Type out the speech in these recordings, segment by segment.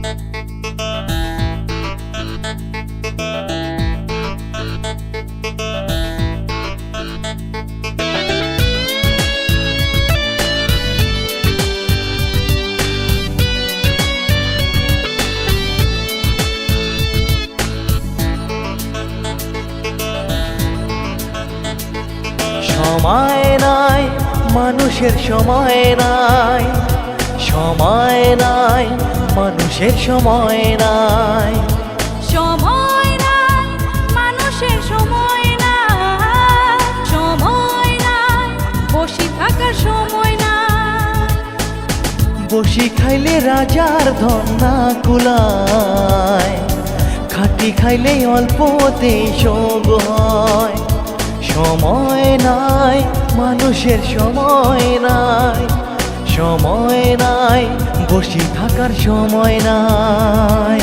সময় নাই মানুষের, সময় নাই, সময় নাই মানুষের, সময় নাই, সময় নাই মানুষের, সময় নাই, সময় নাই বসে থাকার সময় নাই। বসি খাইলে রাজার ধন না কুলায়, খাটি খাইলে অল্পতেই শোক হয়। সময় নাই মানুষের, সময় নাই, সময় নাই বসে থাকার সময় নাই।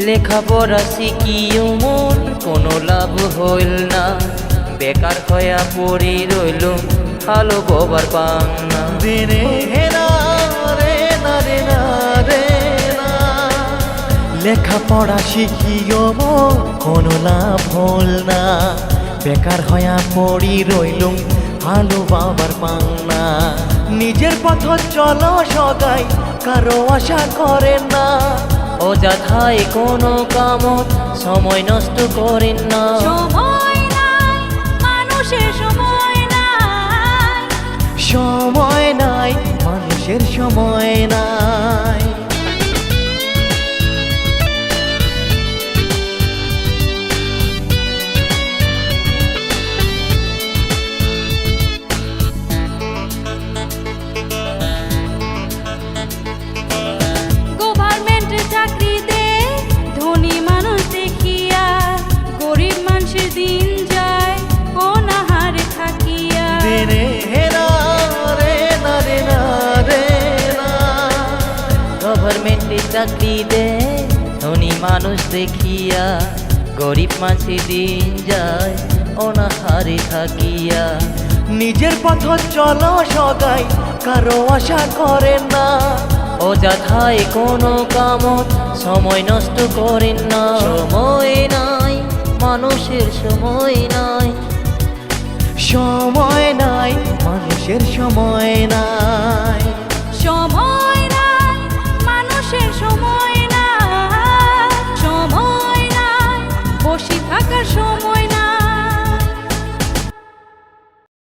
লেখাপড়া শিখিও মন কোনো লাভ হইল না, বেকার হইয়া পড়ি রইল ভালো ববার পাং না। রে না রে না রে না রে না, লেখাপড়া শিখিও মন কোনো লাভ হল না, বেকার হইয়া পড়ি রইলুম ভালো বাবার পাং না। নিজের পথ চলো সগাই কারো আশা করেন না, অযথায় কোনো কামত সময় নষ্ট করেন না। সময় নাই মানুষের, সময় নাই, সময় নাই মানুষের, সময় নাই। গভর্নমেন্টের চাকরিতে ধনী মানুষ দেখিয়া গরিব মানুষের দিন যায় অনাহারে থাকিয়া। রে না রে না রে না রে না, গভর্নমেন্টে চাকরি দে ধনী মানুষ দেখিয়া গরিব মাঝে দিন যায় অনাহারে থাকিয়া। নিজের পথ চলো সগাই কারো আশা করেন না, অযথায় কোনো কামত সময় নষ্ট করেন না। সময় নাই মানুষের, সময় নাই, সময় নাই মানুষের, সময় নাই।